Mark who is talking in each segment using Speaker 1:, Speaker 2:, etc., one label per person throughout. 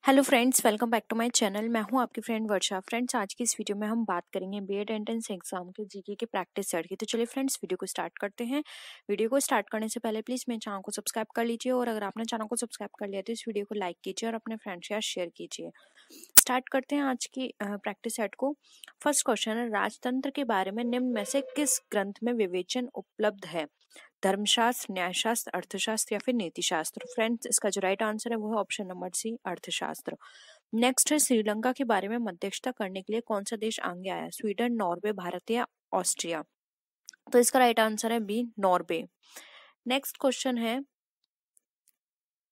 Speaker 1: Hello friends, welcome back to my channel. मैं हूं आपकी फ्रेंड वर्षा। फ्रेंड्स, आज की इस वीडियो में हम बात करेंगे बीएड एंट्रेंस एग्जाम के जीके के प्रैक्टिस सेट की। तो चलिए फ्रेंड्स, वीडियो को स्टार्ट करते हैं। वीडियो को स्टार्ट करने से पहले प्लीज मेरे चैनल को सब्सक्राइब कर लीजिए, और अगर आपने चैनल को सब्सक्राइब कर लिया तो इस वीडियो को लाइक कीजिए और अपने फ्रेंड्स के साथ शेयर कीजिए। स्टार्ट करते हैं आज की प्रैक्टिस सेट को। फर्स्ट क्वेश्चन है, राजतंत्र के बारे में निम्न में से किस ग्रंथ में विवेचन उपलब्ध है? धर्मशास्त्र, न्यायशास्त्र, अर्थशास्त्र या फिर नीतिशास्त्र? फ्रेंड्स, इसका जो राइट आंसर है वो है ऑप्शन नंबर सी, अर्थशास्त्र। नेक्स्ट है, श्रीलंका के बारे में मध्यस्थता करने के लिए कौन सा देश आगे आया? स्वीडन, नॉर्वे, भारत या ऑस्ट्रिया? तो इसका राइट आंसर है बी, नॉर्वे। नेक्स्ट क्वेश्चन है,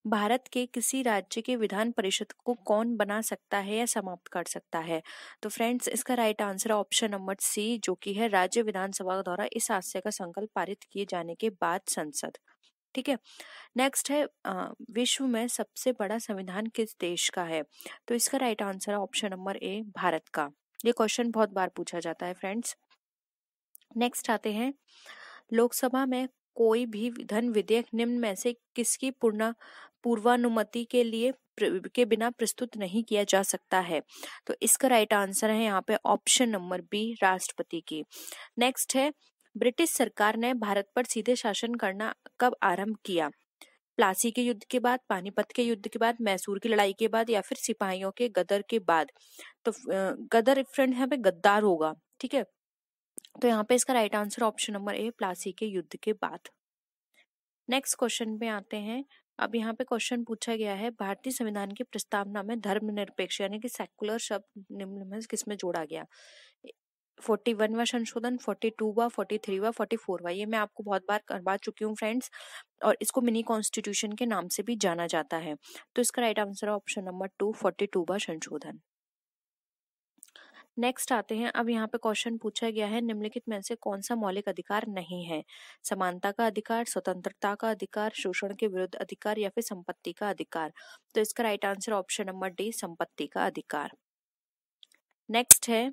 Speaker 1: भारत के किसी राज्य के विधान परिषद को कौन बना सकता है या समाप्त कर सकता है? तो फ्रेंड्स, इसका राइट आंसर है ऑप्शन नंबर सी, जो कि है राज्य विधानसभा द्वारा इस आशय का संकल्प पारित किए जाने के बाद संसद। ठीक है। नेक्स्ट है, विश्व में सबसे बड़ा संविधान किस देश का है? तो इसका राइट आंसर है ऑप्शन नंबर ए, भारत का। ये क्वेश्चन बहुत बार पूछा जाता है फ्रेंड्स। नेक्स्ट आते हैं, लोकसभा में कोई भी धन विधेयक निम्न में से किसकी पूर्वानुमति के बिना प्रस्तुत नहीं किया जा सकता है? तो इसका राइट आंसर है यहाँ पे ऑप्शन नंबर बी, राष्ट्रपति की। नेक्स्ट है, ब्रिटिश सरकार ने भारत पर सीधे शासन करना कब आरंभ किया? प्लासी के युद्ध के बाद, पानीपत के युद्ध के बाद, मैसूर की लड़ाई के बाद या फिर सिपाहियों के गदर के बाद? तो गदर फ्रेंड यहाँ पे गद्दार होगा। ठीक है, तो यहाँ पे इसका right answer option number A, Plassey के युद्ध के बाद। नेक्स्ट क्वेश्चन पे आते हैं। अब यहाँ पे क्वेश्चन पूछा गया है, भारतीय संविधान की प्रस्तावना में धर्मनिरपेक्ष यानी कि सेकुलर शब्द निम्न में किसमें जोड़ा गया? 41वां संशोधन, 42वां, 43वां, 44वां? ये मैं आपको बहुत बार करवा चुकी हूँ फ्रेंड्स, और इसको मिनी कॉन्स्टिट्यूशन के नाम से भी जाना जाता है। तो इसका राइट आंसर है ऑप्शन नंबर 2, 42वां संशोधन। नेक्स्ट आते हैं। अब यहाँ पे क्वेश्चन पूछा गया है, निम्नलिखित में से कौन सा मौलिक अधिकार नहीं है? समानता का अधिकार, स्वतंत्रता का अधिकार, शोषण के विरुद्ध अधिकार या फिर संपत्ति का अधिकार? तो इसका right answer option number D, संपत्ति का अधिकार। नेक्स्ट है,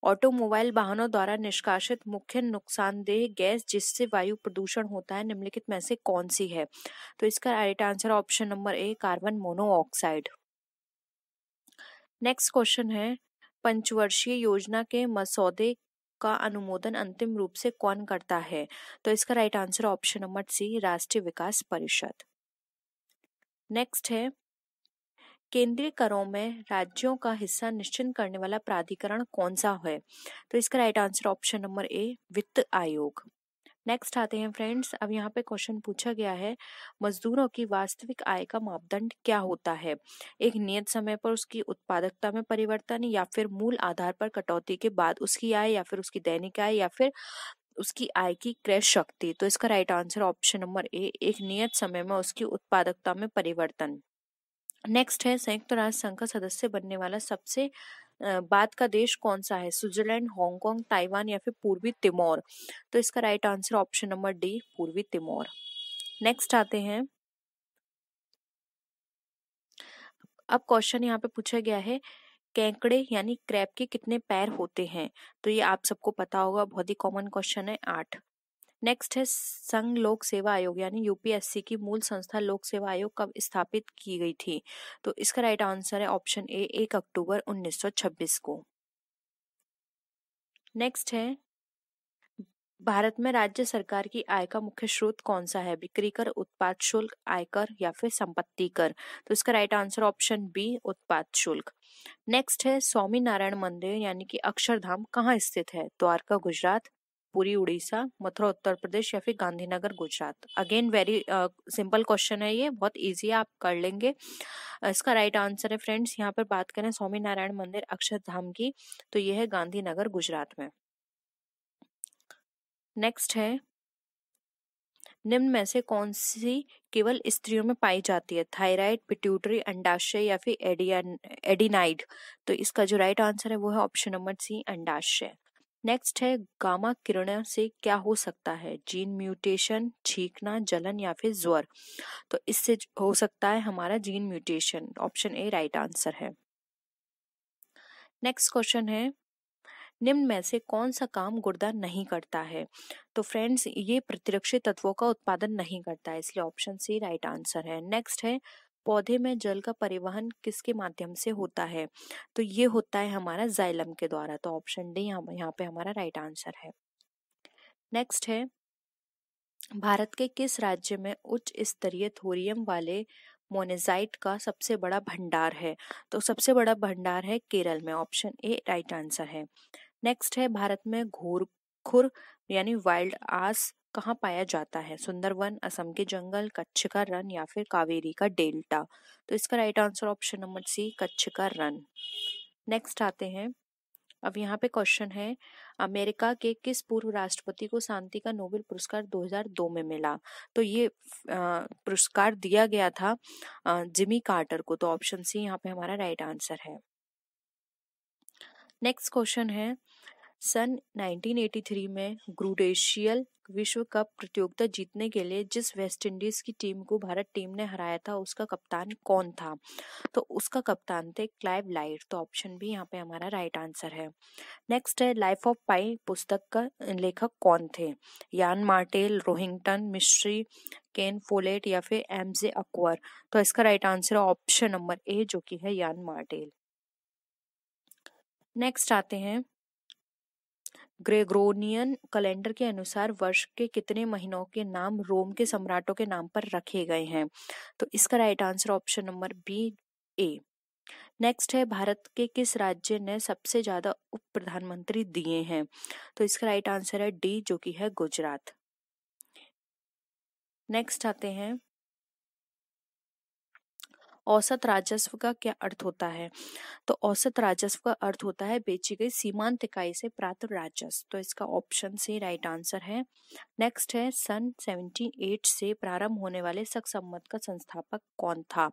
Speaker 1: ऑटोमोबाइल वाहनों द्वारा निष्कासित मुख्य नुकसानदेह गैस जिससे वायु प्रदूषण होता है निम्नलिखित में से कौन सी है? तो इसका right answer option number A, carbon monoxide. Next question है, पंचवर्षीय योजना के मसौदे का अनुमोदन अंतिम रूप से कौन करता है? तो इसका right answer option number C, Rashtriya Vikas परिषद। नेक्स्ट है, केंद्रीय करों में राज्यों का हिस्सा निश्चित करने वाला प्राधिकरण कौन सा है? तो इसका right answer option number A, वित्त आयोग। नेक्स्ट आते हैं फ्रेंड्स। अब यहाँ पे क्वेश्चन पूछा गया है, मजदूरों की वास्तविक आय का मापदंड क्या होता है? एक नियत समय पर उसकी उत्पादकता में परिवर्तन, या फिर मूल आधार पर कटौती के बाद उसकी आय, या फिर उसकी दैनिक आय, या फिर उसकी आय की क्रय शक्ति? तो इसका right answer option number A, एक नियत समय में उसकी उत्पादकता में परिवर्तन। नेक्स्ट है, संयुक्त राष्ट्र संघ का सदस्य बनने वाला सबसे बाद का देश कौन सा है? स्विट्जरलैंड, हांगकांग, ताइवान या फिर पूर्वी तिमोर? तो इसका right answer option number D, पूर्वी तिमोर। नेक्स्ट आते हैं। अब क्वेश्चन यहाँ पे पूछा गया है, केकड़े यानी क्रैब के कितने पैर होते हैं? तो ये आप सबको पता होगा, बहुत ही कॉमन क्वेश्चन है, 8। नेक्स्ट है, संघ लोक सेवा आयोग यानी यूपीएससी की मूल संस्था लोक सेवा आयोग कब स्थापित की गई थी? तो इसका राइट आंसर है ऑप्शन ए, 1 अक्टूबर 1926 को। नेक्स्ट है, भारत में राज्य सरकार की आय का मुख्य स्रोत कौन सा है? बिक्री कर, उत्पाद शुल्क, आयकर या फिर संपत्ति कर? तो इसका राइट आंसर ऑप्शन बी, उत्पाद शुल्क। नेक्स्ट है, स्वामी नारायण मंदिर यानी कि अक्षरधाम कहाँ स्थित है? द्वारका गुजरात, पुरी उड़ीसा, मथुरा उत्तर प्रदेश या फिर Gandhinagar Gujarat? Again very simple question है, ये बहुत इजी है, आप कर लेंगे। इसका राइट आंसर है फ्रेंड्स, यहाँ पर बात करें स्वामी नारायण मंदिर अक्षरधाम की, तो यह है गांधीनगर गुजरात में। नेक्स्ट है, निम्न में से कौन सी केवल स्त्रियों में पाई जाती है? थायराइड, पिट्यूटरी, अंडाशय या फिर एडिनाइड? तो इसका जो राइट आंसर है वो है ऑप्शन नंबर सी, अंडाशय। नेक्स्ट है, गामा किरणों से क्या हो सकता है? जीन म्यूटेशन, छींकना, जलन या फिर ज्वर? तो इससे हो सकता है हमारा gene mutation, option A right answer है। नेक्स्ट क्वेश्चन है, निम्न में से कौन सा काम गुर्दा नहीं करता है? तो फ्रेंड्स, ये प्रतिरक्षी तत्वों का उत्पादन नहीं करता है, इसलिए ऑप्शन सी राइट आंसर है। नेक्स्ट है, पौधे में जल का परिवहन किसके माध्यम से होता है? तो ये होता है हमारा जाइलम के द्वारा। तो ऑप्शन डी यहाँ पे हमारा राइट आंसर है। नेक्स्ट है, भारत के किस राज्य में उच्च स्तरीय थोरियम वाले मोनेजाइट का सबसे बड़ा भंडार है? तो सबसे बड़ा भंडार है केरल में। ऑप्शन ए राइट आंसर है। नेक्स्ट है, भारत में घोरखुर यानी वाइल्ड आस कहाँ पाया जाता है? सुंदरवन, असम के जंगल, कच्छ का रण या फिर कावेरी का डेल्टा? तो इसका right answer option number C, Kutch का रण। नेक्स्ट आते हैं, अब यहाँ पे क्वेश्चन है, अमेरिका के किस पूर्व राष्ट्रपति को शांति का नोबेल पुरस्कार 2002 में मिला? तो ये पुरस्कार दिया गया था जिमी कार्टर को। तो ऑप्शन सी यहाँ पे हमारा राइट आंसर है। नेक्स्ट क्वेश्चन है, सन 1983 में ग्रुडेशियल विश्व कप प्रतियोगिता जीतने के लिए जिस वेस्ट इंडीज की टीम को भारत टीम ने हराया था उसका कप्तान कौन था? तो उसका कप्तान थे क्लाइव लाइट। तो ऑप्शन बी यहाँ पे हमारा राइट आंसर है। नेक्स्ट है, लाइफ ऑफ पाई पुस्तक का लेखक कौन थे? यान मार्टेल, रोहिंगटन मिस्ट्री, केन फोलेट या फिर एमजे अकबर? तो इसका राइट आंसर है ऑप्शन नंबर ए, जो कि है यान मार्टेल। नेक्स्ट आते हैं, ग्रेगोरियन कैलेंडर के अनुसार वर्ष के कितने महीनों के नाम रोम के सम्राटों के नाम पर रखे गए हैं? तो इसका right answer option number B A. Next है, भारत के किस राज्य ने सबसे ज्यादा उप प्रधानमंत्री दिए हैं? तो इसका राइट आंसर है डी, जो कि है गुजरात। नेक्स्ट आते हैं, औसत राजस्व का क्या अर्थ होता है? तो औसत राजस्व का अर्थ होता है बेची गई सीमांत इकाई से प्राप्त राजस्व। तो इसका ऑप्शन से राइट आंसर है। नेक्स्ट है, सन 78 से प्रारंभ होने वाले शक सम्मत का संस्थापक कौन था?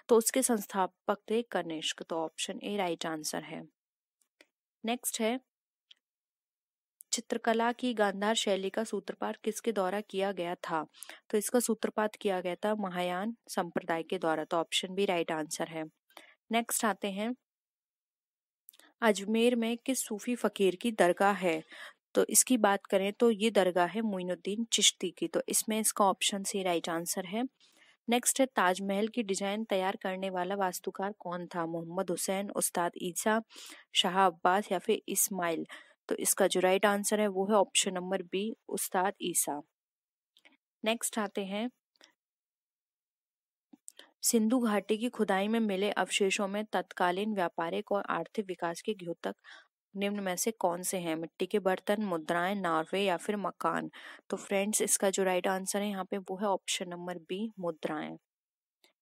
Speaker 1: तो उसके संस्थापक थे कनिष्क। तो ऑप्शन ए राइट आंसर है। नेक्स्ट है, चित्रकला की गांधार शैली का सूत्रपात किसके द्वारा किया गया था? तो इसका सूत्रपात किया गया था महायान संप्रदाय के द्वारा। तो ऑप्शन बी राइट आंसर है। नेक्स्ट आते हैं, अजमेर में किस सूफी फकीर की दरगाह है? तो इसकी बात करें तो ये दरगाह है मोइनुद्दीन चिश्ती की। तो इसमें इसका ऑप्शन सी राइट आंसर है। नेक्स्ट है, ताजमहल की डिजाइन तैयार करने वाला वास्तुकार कौन था? मोहम्मद हुसैन, उस्ताद ईसा, शाह अब्बास या फिर इस्माइल? तो इसका जो राइट आंसर है वो है ऑप्शन नंबर बी, उस्ताद ईसा। नेक्स्ट आते हैं, सिंधु घाटी की खुदाई में मिले अवशेषों में तत्कालीन व्यापारिक और आर्थिक विकास के द्योतक निम्न में से कौन से हैं? मिट्टी के बर्तन, मुद्राएं, नार्वे या फिर मकान? तो फ्रेंड्स, इसका जो राइट आंसर है यहाँ पे वो है ऑप्शन नंबर बी, मुद्राएं।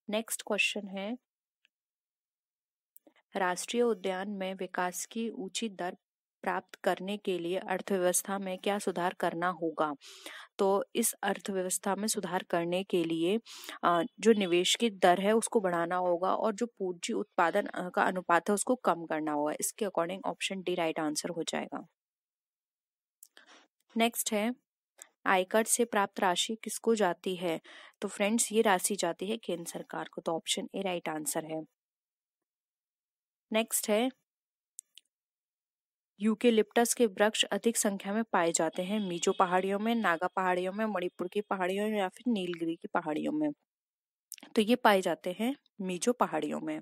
Speaker 1: नेक्स्ट क्वेश्चन है, राष्ट्रीय उद्यान में विकास की ऊंची दर प्राप्त करने के लिए अर्थव्यवस्था में क्या सुधार करना होगा? तो इस अर्थव्यवस्था में सुधार करने के लिए जो निवेश की दर है उसको बढ़ाना होगा और जो पूंजी उत्पादन का अनुपात है उसको कम करना होगा। इसके according option D right answer हो जाएगा। नेक्स्ट है, आयकर से प्राप्त राशि किसको जाती है? तो फ्रेंड्स, ये राशि जाती है केंद्र सरकार को। तो ऑप्शन ए राइट आंसर है। नेक्स्ट है, यूकेलिप्टस के वृक्ष अधिक संख्या में पाए जाते हैं मिजो पहाड़ियों में, नागा पहाड़ियों में, मणिपुर की पहाड़ियों में या फिर नीलगिरी की पहाड़ियों में? तो ये पाए जाते हैं मिजो पहाड़ियों में।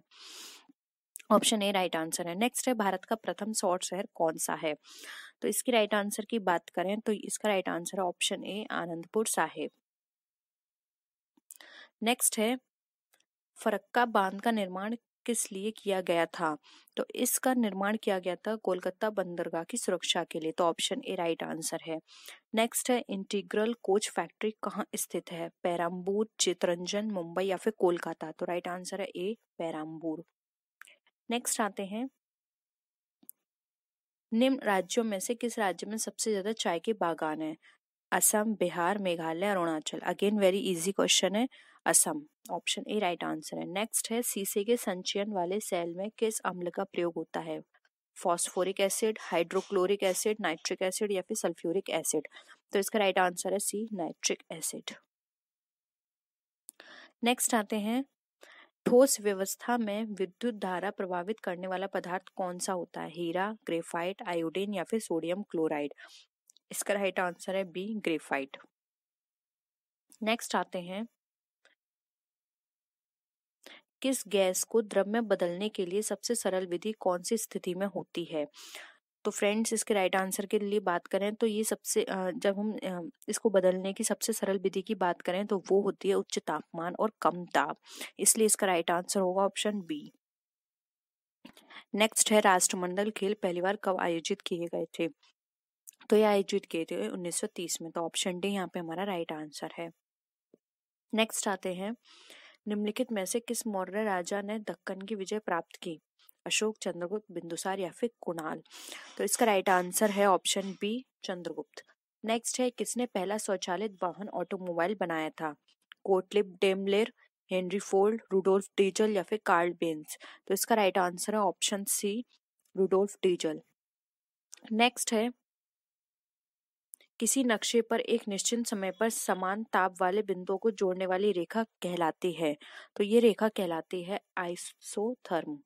Speaker 1: ऑप्शन ए राइट आंसर है। नेक्स्ट है, भारत का प्रथम सौर शहर कौन सा है? तो इसकी राइट आंसर की बात करें तो इसका राइट आंसर है option A, Anandpur Sahib. Next है, फरक्का बांध का निर्माण किस लिए किया गया था? तो इसका निर्माण किया गया था कोलकाता बंदरगाह की सुरक्षा के लिए। तो ऑप्शन ए राइट आंसर है। नेक्स्ट है, इंटीग्रल कोच फैक्ट्री कहाँ स्थित है? पेराम्बूर, चितरंजन, मुंबई या फिर कोलकाता? तो राइट आंसर है ए, पेराम्बूर। नेक्स्ट आते हैं, निम्न राज्यों में से किस राज्य में सबसे ज्यादा चाय के बागान है? Assam, Bihar, Meghalaya, Arunachal? Again very easy question है, Assam. Option A right answer है। नेक्स्ट है, शीशे के संचयन वाले सेल में किस अम्ल का प्रयोग होता है? Phosphoric acid, hydrochloric acid, nitric acid या फिर सल्फ्यूरिक एसिड? तो इसका राइट आंसर है सी, नाइट्रिक एसिड। नेक्स्ट आते हैं, ठोस व्यवस्था में विद्युत धारा प्रभावित करने वाला पदार्थ कौन सा होता है? हीरा, ग्रेफाइट, आयोडीन या फिर सोडियम क्लोराइड? इसका राइट आंसर है बी, ग्रेफाइट। नेक्स्ट आते हैं, किस गैस को द्रव में बदलने के लिए सबसे सरल विधि कौन सी स्थिति में होती है? तो फ्रेंड्स इसके राइट आंसर के लिए बात करें तो ये सबसे जब हम इसको बदलने की सबसे सरल विधि की बात करें तो वो होती है उच्च तापमान और कम दाब, इसलिए इसका राइट आंसर होगा ऑप्शन बी। नेक्स्ट है राष्ट्रमंडल खेल पहली बार कब आयोजित किए गए थे? तो ये आयोजित किए थे 1930 में, तो ऑप्शन डी यहाँ पे हमारा राइट आंसर है। नेक्स्ट आते हैं, निम्नलिखित में से किस मौर्य राजा ने दक्कन की विजय प्राप्त की? अशोक, चंद्रगुप्त, बिंदुसार या फिर कुणाल? तो इसका राइट आंसर है ऑप्शन बी, चंद्रगुप्त। नेक्स्ट है, किसने पहला स्वचालित वाहन ऑटोमोबाइल बनाया था? Gottlieb Daimler, Henry Ford, Rudolf Diesel या फिर कार्ल बेंज? तो इसका राइट आंसर है option C, Rudolf Diesel. Next है, किसी नक्शे पर एक निश्चित समय पर समान ताप वाले बिंदुओं को जोड़ने वाली रेखा कहलाती है? तो ये रेखा कहलाती है आइसोथर्म।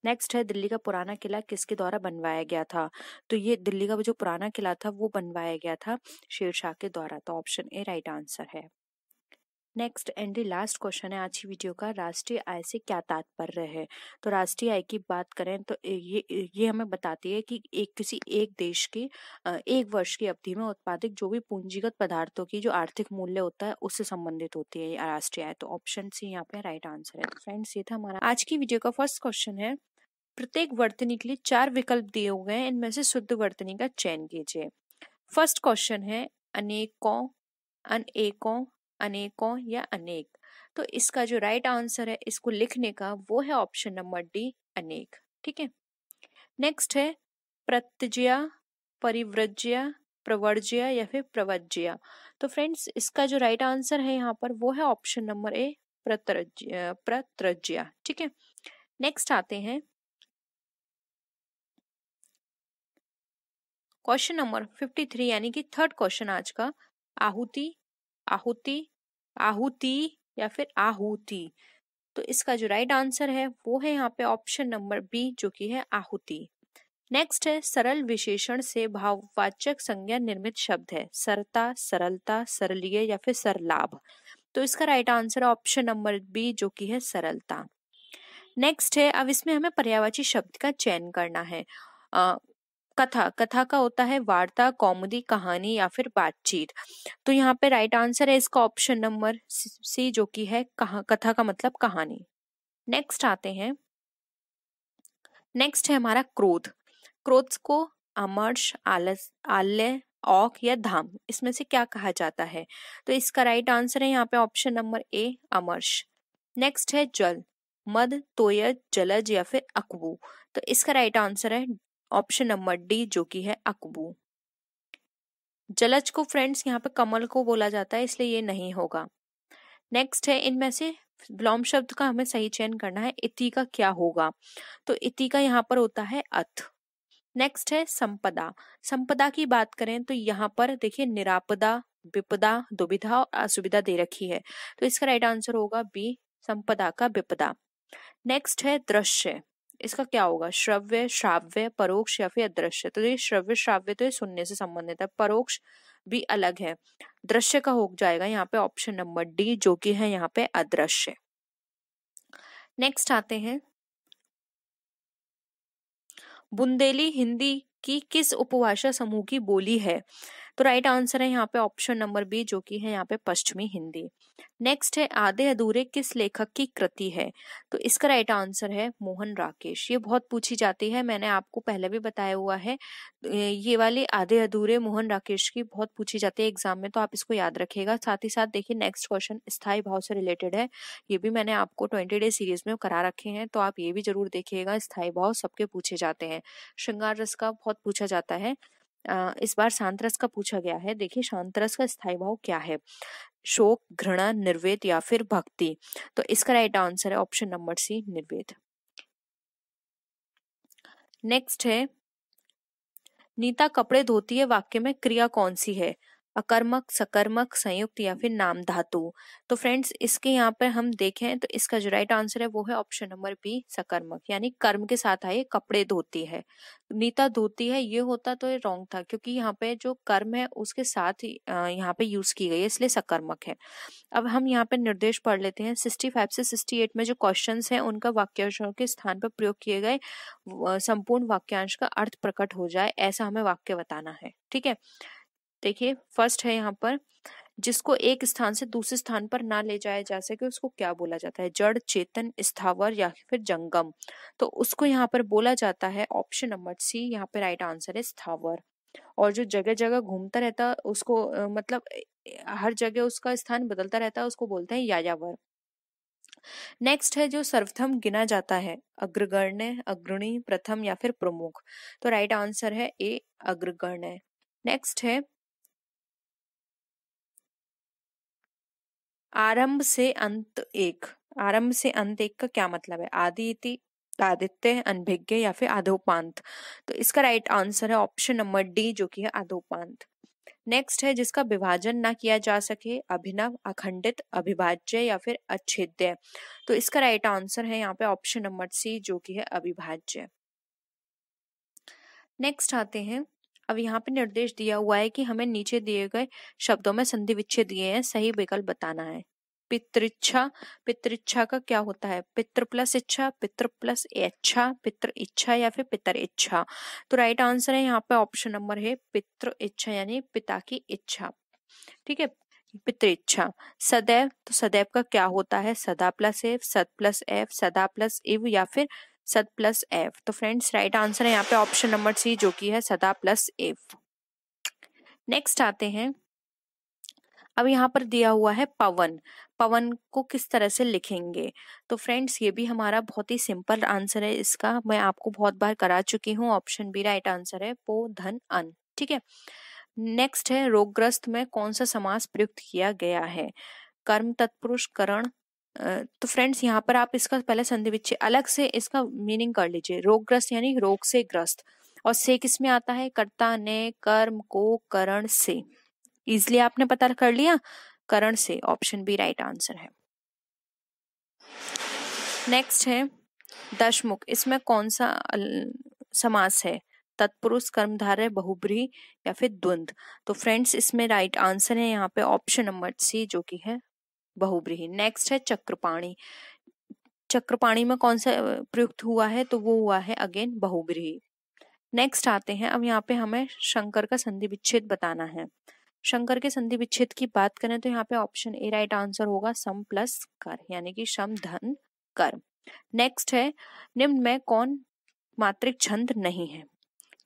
Speaker 1: नेक्स्ट है, दिल्ली का पुराना किला किसके द्वारा बनवाया गया था? तो ये दिल्ली का जो पुराना किला था वो बनवाया गया था शेरशाह के द्वारा, तो ऑप्शन ए राइट आंसर है। नेक्स्ट एंड लास्ट क्वेश्चन है आज की वीडियो का, राष्ट्रीय आय से क्या तात्पर्य है? तो राष्ट्रीय आय की बात करें तो ये हमें बताती है कि किसी एक देश की एक वर्ष की अवधि में उत्पादित जो भी पूंजीगत पदार्थों की जो आर्थिक मूल्य होता है उससे संबंधित होती है ये राष्ट्रीय आय, तो ऑप्शन सी यहाँ पे राइट आंसर है। फ्रेंड्स ये था हमारा आज की वीडियो का फर्स्ट क्वेश्चन है, प्रत्येक वर्तनी के लिए 4 विकल्प दिए हुए हैं, इनमें से शुद्ध वर्तनी का चयन कीजिए। फर्स्ट क्वेश्चन है, अनेकों, अनेकों, अनेकों या अनेक? तो इसका जो राइट आंसर है इसको लिखने का वो है ऑप्शन नंबर डी, अनेक। ठीक है। नेक्स्ट है, प्रत्यज्या, परिव्रज्या, प्रवर्ज्या या फिर प्रवज्या? तो फ्रेंड्स इसका जो राइट आंसर है यहाँ पर वो है ऑप्शन नंबर ए, प्रत्रज्या। ठीक है। नेक्स्ट आते हैं क्वेश्चन नंबर 53 यानी कि थर्ड क्वेश्चन आज का, आहुति, आहुति, आहुति या फिर आहुति? तो इसका जो राइट आंसर है वो है यहाँ पे ऑप्शन नंबर बी, जो कि है आहुति। नेक्स्ट है, सरल विशेषण से भाववाचक संज्ञा निर्मित शब्द है, सरता, सरलता, सरलीय या फिर सरलाभ? तो इसका राइट आंसर है ऑप्शन नंबर बी, जो कि है सरलता। नेक्स्ट है, अब इसमें हमें पर्यायवाची शब्द का चयन करना है। कथा, कथा का होता है वार्ता, कौमुदी, कहानी या फिर बातचीत? तो यहाँ पे राइट आंसर है इसका ऑप्शन नंबर सी, जो कि है कथा का मतलब कहानी। नेक्स्ट आते हैं, नेक्स्ट है हमारा क्रोध। क्रोध को अमर्ष, आलस, आल्य, औक या धाम, इसमें से क्या कहा जाता है? तो इसका राइट आंसर है यहाँ पे ऑप्शन नंबर ए, अमर्ष। नेक्स्ट है जल, मद, तोयज, जलज या फिर अकबू? तो इसका राइट आंसर है ऑप्शन नंबर डी, जो कि है अकबू। जलज को फ्रेंड्स यहाँ पे कमल को बोला जाता है, इसलिए ये नहीं होगा। नेक्स्ट है, इनमें से विलोम शब्द का हमें सही चयन करना है, इति का क्या होगा? तो इति का यहाँ पर होता है अथ। नेक्स्ट है संपदा। संपदा की बात करें तो यहाँ पर देखिए निरापदा, विपदा, दुविधा और असुविधा दे रखी है, तो इसका राइट आंसर होगा बी, संपदा का विपदा। नेक्स्ट है दृश्य, इसका क्या होगा? श्रव्य, श्राव्य, परोक्ष या फिर अदृश्य? तो ये श्रव्य श्राव्य तो ये सुनने से संबंधित है, परोक्ष भी अलग है, दृश्य का हो जाएगा यहाँ पे ऑप्शन नंबर डी, जो कि है यहाँ पे अदृश्य। नेक्स्ट आते हैं, बुंदेली हिंदी की किस उपभाषा समूह की बोली है? तो राइट आंसर है यहाँ पे ऑप्शन नंबर बी, जो कि है यहाँ पे पश्चिमी हिंदी। नेक्स्ट है, आधे अधूरे किस लेखक की कृति है? तो इसका राइट आंसर है मोहन राकेश। ये बहुत पूछी जाती है, मैंने आपको पहले भी बताया हुआ है, ये वाली आधे अधूरे मोहन राकेश की बहुत पूछी जाती है एग्जाम में, तो आप इसको याद रखिएगा। साथ ही साथ देखिए नेक्स्ट क्वेश्चन स्थायी भाव से रिलेटेड है, ये भी मैंने आपको 20 डे सीरीज में करा रखे हैं, तो आप ये भी जरूर देखिएगा। स्थायी भाव सबके पूछे जाते हैं, श्रृंगार रस का बहुत पूछा जाता है, इस बार शांत रस का पूछा गया है। देखिए शांत रस का स्थायी भाव क्या है? शोक, घृणा, निर्वेद या फिर भक्ति? तो इसका राइट आंसर है ऑप्शन नंबर सी, निर्वेद। नेक्स्ट है, नीता कपड़े धोती है वाक्य में क्रिया कौन सी है? अकर्मक, सकर्मक, संयुक्त या फिर नाम धातु। तो फ्रेंड्स इसके यहाँ पर हम देखें तो इसका जो राइट आंसर है वो है ऑप्शन नंबर बी, सकर्मक, यानी कर्म के साथ आए कपड़े धोती है। नीता धोती है ये होता तो ये रॉन्ग था, क्योंकि यहाँ पे जो कर्म है उसके साथ ही यहाँ पे यूज की गई है, इसलिए सकर्मक है। अब हम यहाँ पे निर्देश पढ़ लेते हैं। 65 से 68 में जो क्वेश्चंस हैं उनका वाक्यांशों के स्थान पर प्रयोग किए गए संपूर्ण वाक्यांश का अर्थ प्रकट हो जाए ऐसा हमें वाक्य बताना है। ठीक है, देखिए फर्स्ट है यहाँ पर, जिसको एक स्थान से दूसरे स्थान पर ना ले जाया जा सके उसको क्या बोला जाता है? जड़, चेतन, स्थावर या फिर जंगम। तो उसको यहाँ पर बोला जाता है ऑप्शन नंबर सी, यहाँ पे राइट आंसर है स्थावर। और जो जगह जगह घूमता रहता है उसको मतलब हर जगह उसका स्थान बदलता रहता है उसको बोलते हैं यायावर। नेक्स्ट है जो सर्वप्रथम गिना जाता है, अग्रगण्य, अग्रणी, प्रथम या फिर प्रमुख। तो राइट आंसर है ए, अग्रगण्य। नेक्स्ट है आरंभ से अंत एक। आरंभ से अंत एक का क्या मतलब है? आदि इति, आदित्य, अनभिज्ञ या फिर आधोपांत। तो इसका राइट आंसर है ऑप्शन नंबर डी, जो कि है आधोपांत। नेक्स्ट है जिसका विभाजन ना किया जा सके, अभिनव, अखंडित, अविभाज्य या फिर अच्छेद्य। तो इसका राइट आंसर है यहाँ पे ऑप्शन नंबर सी, जो कि है अविभाज्य। नेक्स्ट आते हैं, अब यहाँ पे निर्देश दिया हुआ है कि हमें नीचे दिए गए शब्दों में संधि विच्छेद दिए हैं, सही विकल्प बताना है। पितृच्छा, पितृच्छा का क्या होता है? पितृ प्लस इच्छा, पितृ प्लस इच्छा, पितृ इच्छा या फिर पितर इच्छा। तो राइट आंसर है यहाँ पे ऑप्शन नंबर है पितृ इच्छा, यानी पिता की इच्छा। ठीक है, पितृ इच्छा। सदैव, तो सदैव का क्या होता है? सदा प्लस एफ, सद प्लस एफ, सदा प्लस इव या फिर सद प्लस एफ। तो फ्रेंड्स राइट आंसर है यहाँ पे ऑप्शन नंबर सी, जो कि है सदा प्लस एफ। नेक्स्ट आते हैं, अब यहाँ पर दिया हुआ है पवन। पवन को किस तरह से लिखेंगे? तो फ्रेंड्स ये भी हमारा बहुत ही सिंपल आंसर है, इसका मैं आपको बहुत बार करा चुकी हूँ। ऑप्शन बी राइट आंसर है, पो धन अन। ठीक है, नेक्स्ट है रोगग्रस्त में कौन सा समास प्रयुक्त किया गया है? कर्म तत्पुरुष करण। तो फ्रेंड्स यहाँ पर आप इसका पहले संधि विच्छेद अलग से इसका मीनिंग कर लीजिए। रोगग्रस्त यानी रोग से ग्रस्त, और से किस में आता है? कर्ता ने कर्म को करण से। इजिली आपने पता कर लिया, करण से। ऑप्शन बी राइट आंसर है। नेक्स्ट है दशमुख, इसमें कौन सा समास है? तत्पुरुष, कर्मधारय, बहुब्रीहि या फिर द्वंद्व। तो फ्रेंड्स इसमें राइट आंसर है यहाँ पे ऑप्शन नंबर सी, जो कि है बहुब्रीहि। नेक्स्ट है चक्रपाणी। चक्रपाणी में कौन सा प्रयुक्त हुआ है? तो वो हुआ है अगेन बहुब्रीहि। नेक्स्ट आते हैं, अब यहाँ पे हमें शंकर का संधि विच्छेद बताना है। शंकर के संधि विच्छेद की बात करें तो यहाँ पे ऑप्शन ए राइट आंसर होगा, सम प्लस कर, यानी कि सम धन कर। नेक्स्ट है निम्न में कौन मात्रिक छंद नहीं है?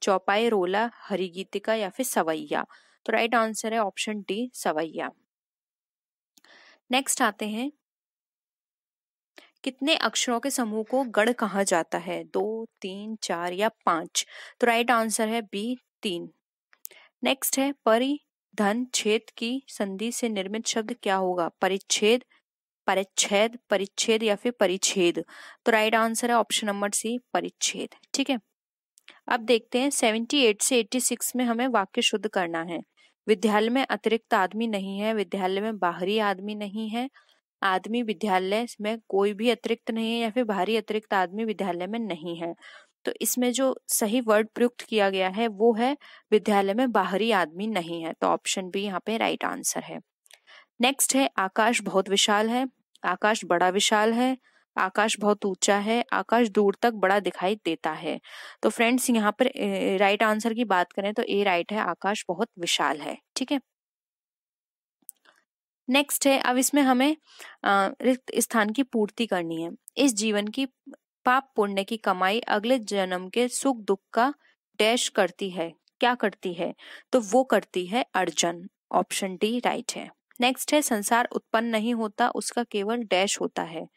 Speaker 1: चौपाई, रोला, हरिगीतिका या फिर सवैया। तो राइट आंसर है ऑप्शन डी, सवैया। नेक्स्ट आते हैं, कितने अक्षरों के समूह को गण कहा जाता है? 2, 3, 4 या 5। तो राइट आंसर है बी, 3। नेक्स्ट है परि धन छेद की संधि से निर्मित शब्द क्या होगा? परिच्छेद, परिच्छेद, परिच्छेद या फिर परिच्छेद। तो राइट आंसर है ऑप्शन नंबर सी, परिच्छेद। ठीक है, अब देखते हैं 78 से 86 में हमें वाक्य शुद्ध करना है। विद्यालय में अतिरिक्त आदमी नहीं है, विद्यालय में बाहरी आदमी नहीं है, आदमी विद्यालय में कोई भी अतिरिक्त नहीं है या फिर बाहरी अतिरिक्त आदमी विद्यालय में नहीं है। तो इसमें जो सही वर्ड प्रयुक्त किया गया है वो है विद्यालय में बाहरी आदमी नहीं है। तो ऑप्शन बी यहाँ पे राइट आंसर है। नेक्स्ट है आकाश बहुत विशाल है, आकाश बड़ा विशाल है, आकाश बहुत ऊंचा है, आकाश दूर तक बड़ा दिखाई देता है। तो फ्रेंड्स यहाँ पर राइट आंसर की बात करें तो ए राइट है, आकाश बहुत विशाल है। ठीक है, नेक्स्ट है, अब इसमें हमें रिक्त स्थान की पूर्ति करनी है। इस जीवन की पाप पुण्य की कमाई अगले जन्म के सुख दुख का डैश करती है, क्या करती है? तो वो करती है अर्जन। ऑप्शन डी राइट है। नेक्स्ट है संसार उत्पन्न नहीं होता, उसका केवल डैश होता है,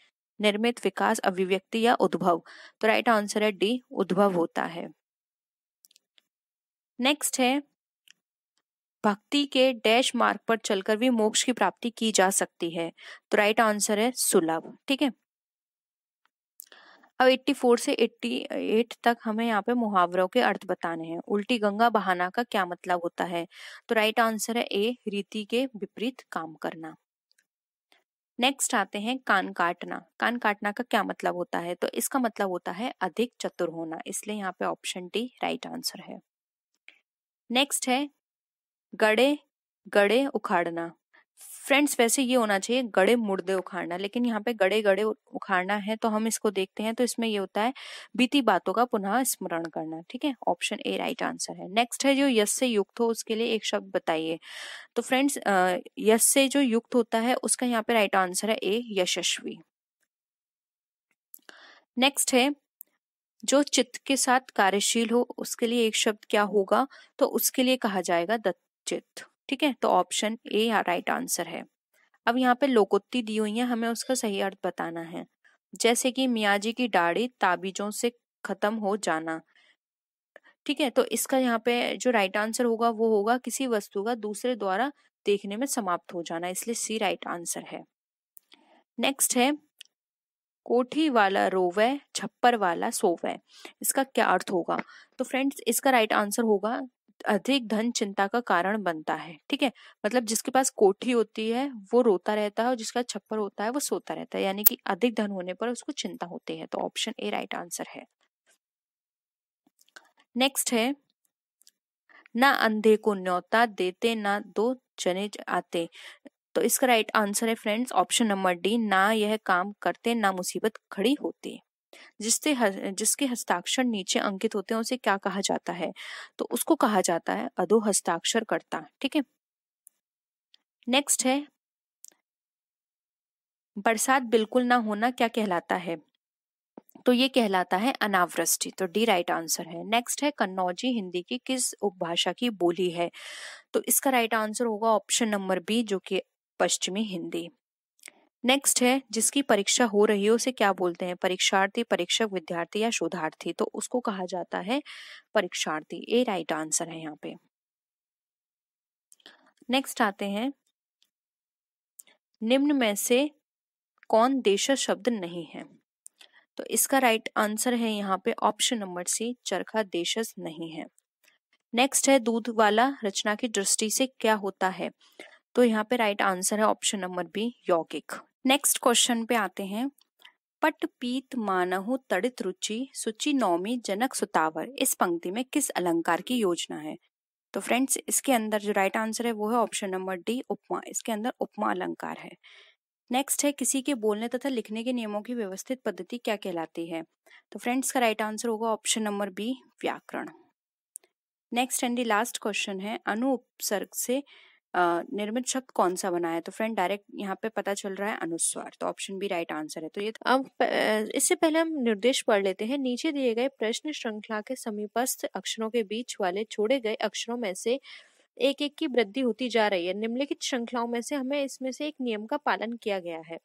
Speaker 1: निर्मित, विकास, अभिव्यक्ति या उद्भव। तो राइट आंसर है डी, उद्भव होता है। नेक्स्ट है भक्ति के डैश मार्ग पर चलकर भी मोक्ष की प्राप्ति की जा सकती है। तो राइट आंसर है सुलभ। ठीक है, अब 84 से 88 तक हमें यहाँ पे मुहावरों के अर्थ बताने हैं। उल्टी गंगा बहाना का क्या मतलब होता है? तो राइट आंसर है ए, रीति के विपरीत काम करना। नेक्स्ट आते हैं कान काटना। कान काटना का क्या मतलब होता है? तो इसका मतलब होता है अधिक चतुर होना, इसलिए यहाँ पे ऑप्शन डी राइट आंसर है। नेक्स्ट है गड़े गड़े उखाड़ना। फ्रेंड्स वैसे ये होना चाहिए गड़े मुर्दे उखाड़ना, लेकिन यहाँ पे गड़े गड़े उखाड़ना है, तो हम इसको देखते हैं। तो इसमें ये होता है बीती बातों का पुनः स्मरण करना। ठीक है, ऑप्शन ए राइट आंसर है। नेक्स्ट है जो यश से युक्त हो, उसके लिए एक शब्द बताइए। तो फ्रेंड्स यश से जो युक्त होता है उसका यहाँ पे राइट आंसर है ए, यशस्वी। नेक्स्ट है जो चित्त के साथ कार्यशील हो, उसके लिए एक शब्द क्या होगा? तो उसके लिए कहा जाएगा दत्तचित्त। ठीक है, तो ऑप्शन ए राइट आंसर है। अब यहाँ पे लोकोक्ति दी हुई है, हमें उसका सही अर्थ बताना है। जैसे कि मियाजी की दाढ़ी ताबीजों से खत्म हो जाना। ठीक है, तो इसका यहाँ पे जो राइट आंसर होगा वो होगा किसी वस्तु का दूसरे द्वारा देखने में समाप्त हो जाना, इसलिए सी राइट आंसर है। नेक्स्ट है कोठी वाला रोवे छप्पर वाला सोवे। इसका क्या अर्थ होगा? तो फ्रेंड्स इसका राइट आंसर होगा अधिक धन चिंता का कारण बनता है। ठीक है, मतलब जिसके पास कोठी होती है वो रोता रहता है और जिसका छप्पर होता है वो सोता रहता है, यानी कि अधिक धन होने पर उसको चिंता होती है। तो ऑप्शन ए राइट आंसर है। नेक्स्ट है ना अंधे को न्योता देते ना दो जने आते। तो इसका राइट आंसर है फ्रेंड्स ऑप्शन नंबर डी, ना यह काम करते ना मुसीबत खड़ी होती। जिसके हस्ताक्षर नीचे अंकित होते हैं उसे क्या कहा जाता है? तो उसको कहा जाता है अधो हस्ताक्षर करता। ठीक है, नेक्स्ट है बरसात बिल्कुल ना होना क्या कहलाता है? तो ये कहलाता है अनावृष्टि। तो डी राइट आंसर है। नेक्स्ट है कन्नौजी हिंदी की किस उपभाषा की बोली है? तो इसका राइट आंसर होगा ऑप्शन नंबर बी, जो कि पश्चिमी हिंदी। नेक्स्ट है जिसकी परीक्षा हो रही है उसे क्या बोलते हैं? परीक्षार्थी, परीक्षक, विद्यार्थी या शोधार्थी? तो उसको कहा जाता है परीक्षार्थी। ए राइट आंसर है यहाँ पे। नेक्स्ट आते हैं निम्न में से कौन देशज शब्द नहीं है? तो इसका राइट आंसर है यहाँ पे ऑप्शन नंबर सी, चरखा देशज नहीं है। नेक्स्ट है दूध वाला रचना की दृष्टि से क्या होता है? तो यहाँ पे राइट आंसर है ऑप्शन नंबर बी, यौगिक। नेक्स्ट क्वेश्चन पे आते हैं पट पीत मानहु तड़ित रुचि सुचि नौमी जनक सुतावर। इस पंक्ति में किस अलंकार की योजना है? तो फ्रेंड्स इसके अंदर जो राइट आंसर है वो है ऑप्शन नंबर डी, उपमा। इसके अंदर उपमा अलंकार है। नेक्स्ट है किसी के बोलने तथा लिखने के नियमों की व्यवस्थित पद्धति क्या कहलाती है? तो फ्रेंड्स का राइट आंसर होगा ऑप्शन नंबर बी, व्याकरण। Next and the last question है अनु उपसर्ग से निर्मित शब्द कौन सा बना है? तो फ्रेंड डायरेक्ट यहाँ पे पता चल रहा है अनुस्वार। तो ऑप्शन बी राइट आंसर है। तो ये अब इससे पहले हम निर्देश पढ़ लेते हैं। नीचे दिए गए प्रश्न श्रृंखला के समीपस्थ अक्षरों के बीच वाले छोड़े गए अक्षरों में से एक एक की वृद्धि होती जा रही है। निम्नलिखित श्रृंखलाओं में से हमें इसमें से एक नियम का पालन किया गया है।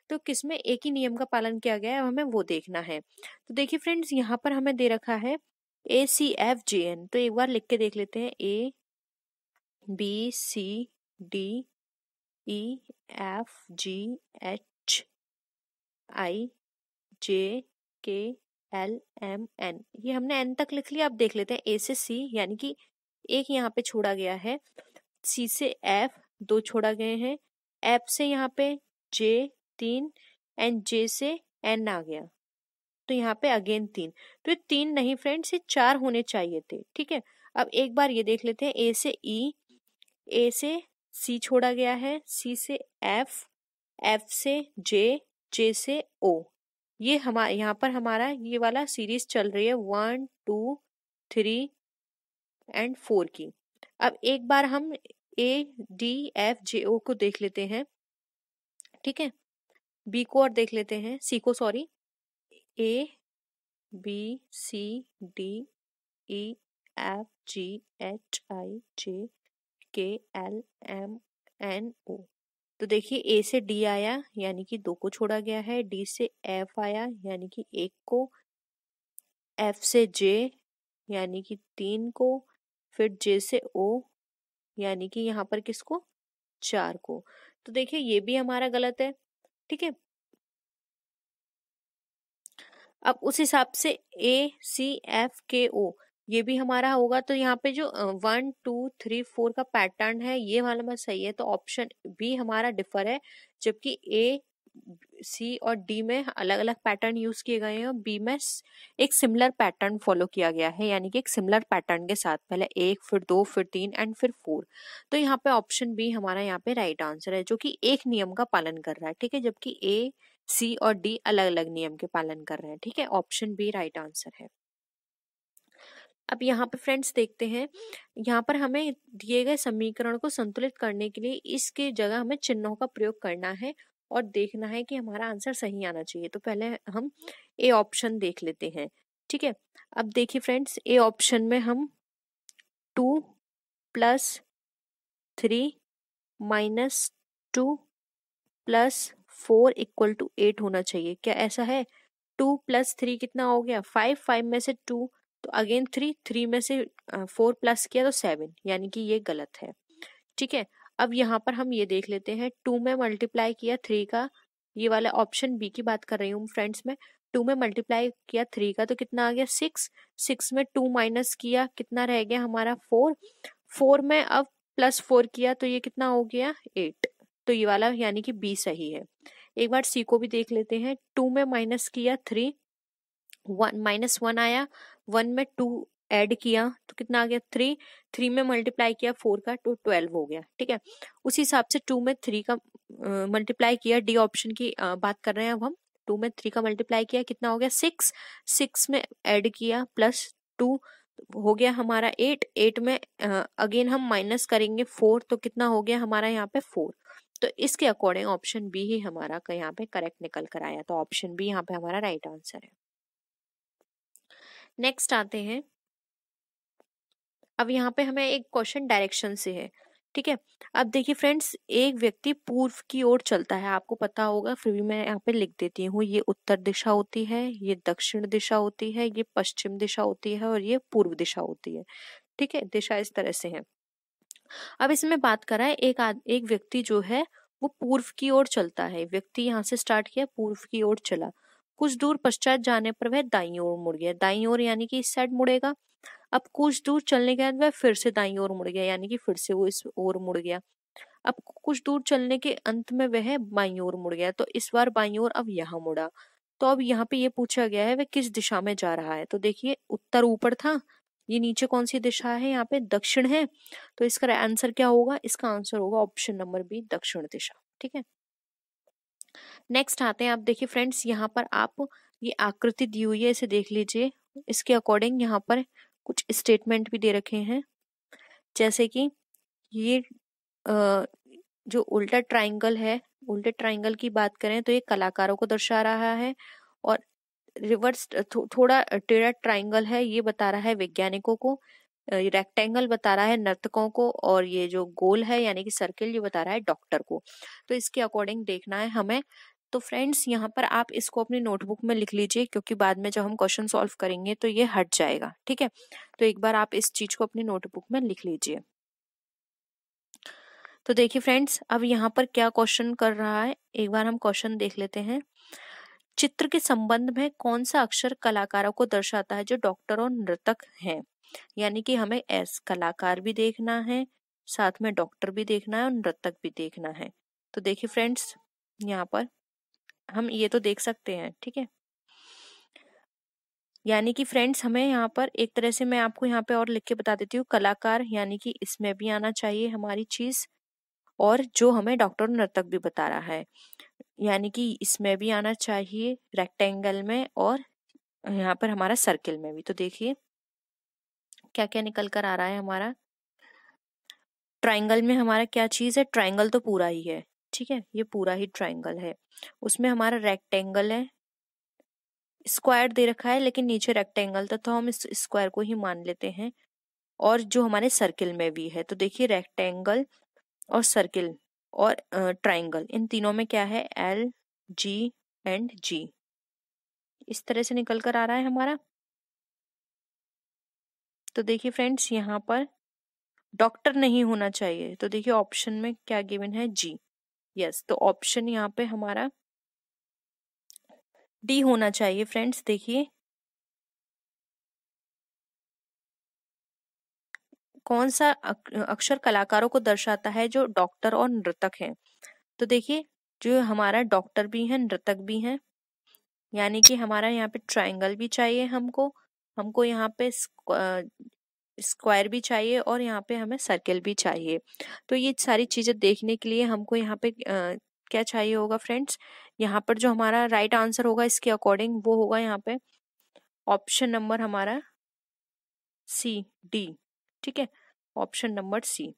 Speaker 1: तो किसमें एक ही नियम का पालन किया गया है हमें वो देखना है। तो देखिए फ्रेंड्स यहाँ पर हमें दे रखा है ACFGN। तो एक बार लिख के देख लेते हैं ABCDEFGHIJKLMN। ये हमने एन तक लिख लिया। अब देख लेते हैं ए से सी, यानी कि एक यहाँ पे छोड़ा गया है, सी से एफ 2 छोड़ा गए हैं, एफ से यहाँ पे जे 3 एंड जे से एन आ गया। तो यहाँ पे अगेन 3। तो ये 3 नहीं फ्रेंड्स, ये 4 होने चाहिए थे। ठीक है, अब एक बार ये देख लेते हैं ए से ई, ए से सी छोड़ा गया है, सी से एफ, एफ से जे, जे से ओ। ये हमारे यहाँ पर हमारा ये वाला सीरीज चल रही है 1 2 3 एंड 4 की। अब एक बार हम ADFJO को देख लेते हैं। ठीक है, बी को और देख लेते हैं, सी को सॉरी, ABCDEFGHIJKLMNO। तो देखिए ए से डी आया यानी कि 2 को छोड़ा गया है, डी से एफ आया यानी कि 1 को, एफ से जे यानी कि 3 को, फिर जे से ओ यानी कि यहाँ पर किसको, 4 को। तो देखिए ये भी हमारा गलत है। ठीक है, अब उस हिसाब से ACFKO ये भी हमारा होगा। तो यहाँ पे जो 1 2 3 4 का पैटर्न है ये वाला में सही है, तो ऑप्शन बी हमारा डिफर है, जबकि A C और D में अलग अलग पैटर्न यूज किए गए हैं और B में एक सिमिलर पैटर्न फॉलो किया गया है, यानी कि एक सिमिलर पैटर्न के साथ पहले 1 फिर 2 फिर 3 एंड फिर 4। तो यहाँ पे ऑप्शन बी हमारा यहाँ पे राइट आंसर है, जो कि एक नियम का पालन कर रहा है। ठीक है, जबकि A C और D अलग अलग नियम के पालन कर रहे हैं। ठीक है, ऑप्शन बी राइट आंसर है। अब यहाँ पे फ्रेंड्स देखते हैं, यहाँ पर हमें दिए गए समीकरण को संतुलित करने के लिए इसके जगह हमें चिन्हों का प्रयोग करना है और देखना है कि हमारा आंसर सही आना चाहिए। तो पहले हम ए ऑप्शन देख लेते हैं। ठीक है, अब देखिए फ्रेंड्स, ए ऑप्शन में हम 2 + 3 - 2 + 4 = 8 होना चाहिए। क्या ऐसा है? 2 + 3 कितना हो गया? 5, 5 में से 2 तो अगेन 3, 3 में से 4 प्लस किया तो 7, यानी कि ये गलत है। ठीक है, अब यहाँ पर हम ये देख लेते हैं, 2 में मल्टीप्लाई किया 3 का, ये वाला ऑप्शन बी की बात कर रही हूँ फ्रेंड्स में। 2 में मल्टीप्लाई किया 3 का तो कितना आ गया? 6। 6 में 2 माइनस किया, कितना रह गया हमारा? 4। 4 में अब +4 किया तो ये कितना हो गया? 8। तो ये वाला यानी कि बी सही है। एक बार सी को भी देख लेते हैं। 2 में माइनस किया 3, 1 - 1 आया, 1 में 2 ऐड किया तो कितना आ गया? 3। 3 में मल्टीप्लाई किया 4 का तो 12 हो गया। ठीक है, उसी हिसाब से 2 में 3 का मल्टीप्लाई किया, डी ऑप्शन की बात कर रहे हैं अब हम। 2 में 3 का मल्टीप्लाई किया, कितना हो गया? 6। 6 में ऐड किया +2 हो गया हमारा 8। 8 में अगेन हम माइनस करेंगे 4 तो कितना हो गया हमारा यहाँ पे? 4। तो इसके अकॉर्डिंग ऑप्शन बी ही हमारा यहाँ पे करेक्ट निकल कर आया, तो ऑप्शन बी यहाँ पे हमारा राइट आंसर है। नेक्स्ट आते हैं, अब यहाँ पे हमें एक क्वेश्चन डायरेक्शन से है। ठीक है, अब देखिए फ्रेंड्स, एक व्यक्ति पूर्व की ओर चलता है, आपको पता होगा, फिर भी मैं यहाँ पे लिख देती हूँ। ये उत्तर दिशा होती है, ये दक्षिण दिशा होती है, ये पश्चिम दिशा होती है और ये पूर्व दिशा होती है। ठीक है, दिशा इस तरह से है। अब इसमें बात करा है, एक व्यक्ति जो है वो पूर्व की ओर चलता है। व्यक्ति यहाँ से स्टार्ट किया, पूर्व की ओर चला, कुछ दूर पश्चात जाने पर वह दाईं ओर मुड़ गया। दाईं ओर यानी कि इस साइड मुड़ेगा। अब कुछ दूर चलने के बाद वह फिर से दाईं ओर मुड़ गया, यानी कि फिर से वो इस ओर मुड़ गया। अब कुछ दूर चलने के अंत में वह बाईं ओर मुड़ गया, तो इस बार बाईं ओर अब यहाँ मुड़ा। तो अब यहाँ पे ये पूछा गया है वह किस दिशा में जा रहा है। तो देखिए, उत्तर ऊपर था, ये नीचे कौन सी दिशा है? यहाँ पे दक्षिण है। तो इसका आंसर क्या होगा? इसका आंसर होगा ऑप्शन नंबर बी, दक्षिण दिशा। ठीक है, नेक्स्ट आते हैं। आप देखिए फ्रेंड्स, यहाँ पर आप ये आकृति दी हुई है, इसे देख लीजिए। इसके अकॉर्डिंग यहाँ पर कुछ स्टेटमेंट भी दे रखे हैं, जैसे कि ये जो उल्टा ट्राइंगल है, उल्टे ट्राइंगल की बात करें तो ये कलाकारों को दर्शा रहा है, और रिवर्स थोड़ा टेढ़ा ट्राइंगल है, ये बता रहा है वैज्ञानिकों को। रेक्टेंगल बता रहा है नर्तकों को, और ये जो गोल है यानी कि सर्किल, ये बता रहा है डॉक्टर को। तो इसके अकॉर्डिंग देखना है हमें। तो फ्रेंड्स, यहाँ पर आप इसको अपनी नोटबुक में लिख लीजिए, क्योंकि बाद में जब हम क्वेश्चन सॉल्व करेंगे तो ये हट जाएगा। ठीक है, तो एक बार आप इस चीज को अपनी नोटबुक में लिख लीजिए। तो देखिए फ्रेंड्स, अब यहाँ पर क्या क्वेश्चन कर रहा है, एक बार हम क्वेश्चन देख लेते हैं। चित्र के संबंध में कौन सा अक्षर कलाकारों को दर्शाता है जो डॉक्टर और नर्तक हैं? यानी कि हमें एस कलाकार भी देखना है, साथ में डॉक्टर भी देखना है और नर्तक भी देखना है। तो देखिए फ्रेंड्स, यहाँ पर हम ये तो देख सकते हैं। ठीक है, यानी कि फ्रेंड्स, हमें यहाँ पर एक तरह से मैं आपको यहाँ पे और लिख के बता देती हूँ, कलाकार यानी कि इसमें भी आना चाहिए हमारी चीज, और जो हमें डॉक्टर नर्तक भी बता रहा है, यानी कि इसमें भी आना चाहिए रेक्टेंगल में, और यहाँ पर हमारा सर्किल में भी। तो देखिए क्या क्या निकल कर आ रहा है हमारा। ट्राइंगल में हमारा क्या चीज है? ट्राइंगल तो पूरा ही है। ठीक है, ये पूरा ही ट्राइंगल है। उसमें हमारा रेक्टेंगल है, स्क्वायर दे रखा है लेकिन नीचे रेक्टेंगल था, तो हम इस स्क्वायर को ही मान लेते हैं। और जो हमारे सर्किल में भी है, तो देखिए रेक्टेंगल और सर्किल और ट्राइंगल, इन तीनों में क्या है? एल, जी एंड जी, इस तरह से निकल कर आ रहा है हमारा। तो देखिए फ्रेंड्स, यहाँ पर डॉक्टर नहीं होना चाहिए, तो देखिए ऑप्शन में क्या गिवन है? जी। यस, तो ऑप्शन यहाँ पे हमारा डी होना चाहिए फ्रेंड्स। देखिए कौन सा अक्षर कलाकारों को दर्शाता है जो डॉक्टर और नर्तक हैं। तो देखिए जो हमारा डॉक्टर भी है नर्तक भी है, यानी कि हमारा यहाँ पे ट्रायंगल भी चाहिए हमको, हमको यहाँ पे स्क्वायर भी चाहिए और यहाँ पे हमें सर्किल भी चाहिए। तो ये सारी चीजें देखने के लिए हमको यहाँ पे क्या चाहिए होगा फ्रेंड्स, यहाँ पर जो हमारा राइट आंसर होगा इसके अकॉर्डिंग वो होगा यहाँ पे ऑप्शन नंबर हमारा सी, डी। ठीक है, ऑप्शन नंबर सी।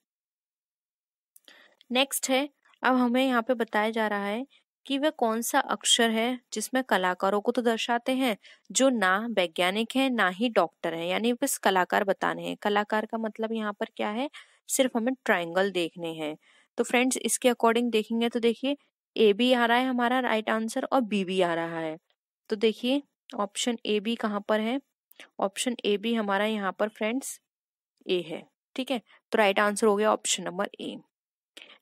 Speaker 1: नेक्स्ट है, अब हमें यहाँ पे बताया जा रहा है कि वह कौन सा अक्षर है जिसमें कलाकारों को तो दर्शाते हैं जो ना वैज्ञानिक है ना ही डॉक्टर है, यानी बस कलाकार बताने हैं। कलाकार का मतलब यहाँ पर क्या है, सिर्फ हमें ट्रायंगल देखने हैं। तो फ्रेंड्स इसके अकॉर्डिंग देखेंगे तो देखिए ए भी आ रहा है हमारा राइट आंसर और बी भी आ रहा है। तो देखिए ऑप्शन ए बी कहाँ पर है, ऑप्शन ए बी हमारा यहाँ पर फ्रेंड्स ए है। ठीक है, तो राइट आंसर हो गया ऑप्शन नंबर ए।